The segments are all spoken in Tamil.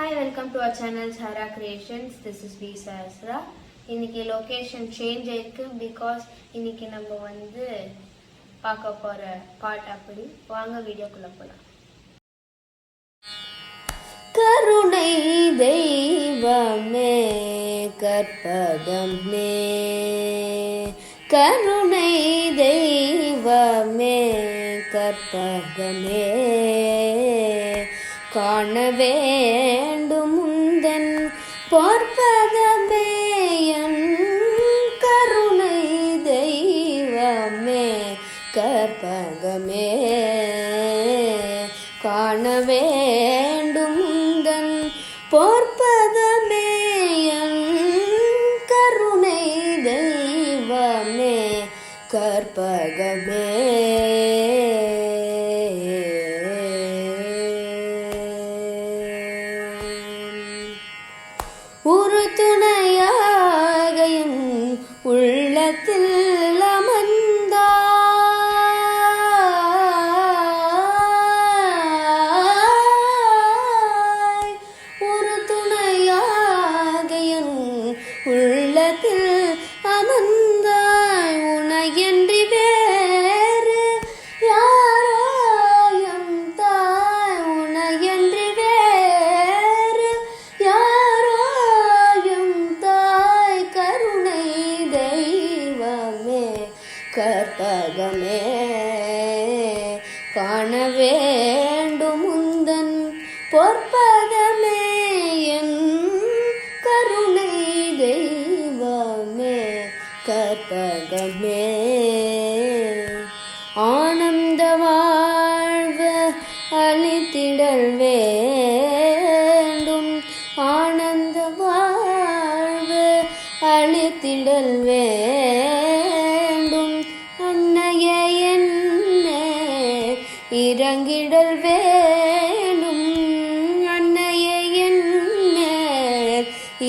Hi, welcome to our channel Sara Creations. This is V Sahasra. இன்னைக்கு லொகேஷன் சேஞ்ச் ஆயிருக்கு பிகாஸ் இன்னைக்கு நம்ம வந்து பார்க்க போற பாட் அப்படி வாங்க வீடியோக்குள்ள போலாம். கருணை தெய்வமே கற்பகமே, கருணை தெய்வமே கற்பகமே, காண வேண்டும் உந்தன் பொற்பதமே, என் கருணை தெய்வமே கற்பகமே, காண வேண்டும் உந்தன் பொற்பதமே, என் கருணை தெய்வமே கற்பகமே. ஒரு துணையாக என் உள்ளத்தில் அமர்ந்தாய், ஒரு துணையாக என் உள்ளத்தில் அமர்ந்தாய், உனையன்றி வேறு யாரோ எம் தாய், உனையன்றி வேறு யாரோ எம் தாய், கருணை தெய்வமே கற்பகமே, காண வேண்டும் உந்தன் பொற்பதமே, என் கருணை தெய்வமே கற்பகமே. ஆனந்த வாழ்வு அளித்திடல் வேண்டும், ஆனந்த வாழ்வு அளித்திடல் வேண்டும், அன்னையே என்ன இறங்கிடல் வேண்டும், அன்னையே என்ன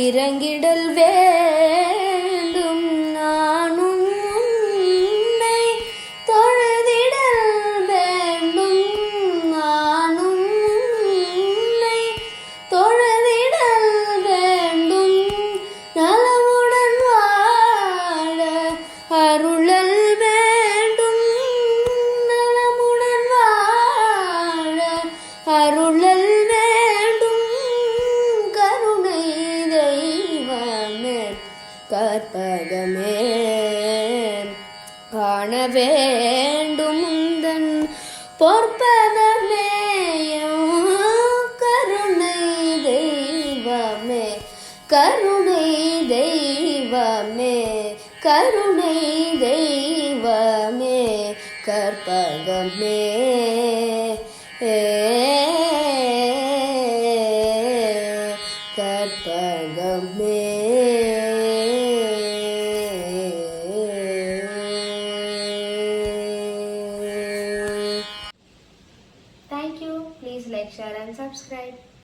இறங்கிடல் வேண்டும், நானும் உன்னை தொழுதிடல் வேண்டும், நானும் உன்னை தொழுதிடல் வேண்டும், நலமுடன் வாழ அருளல் வேண்டும், நலமுடன் வாழ அருளல் வேண்டும், கருணை தெய்வமே கற்பகமே, காண வேண்டும் உந்தன் பொற்பதமே, கருணை தெய்வமே, கருணை தெய்வமே, கருணை தெய்வமே கற்பகமே. கற்பகமே. Thank you. Please like, share and subscribe.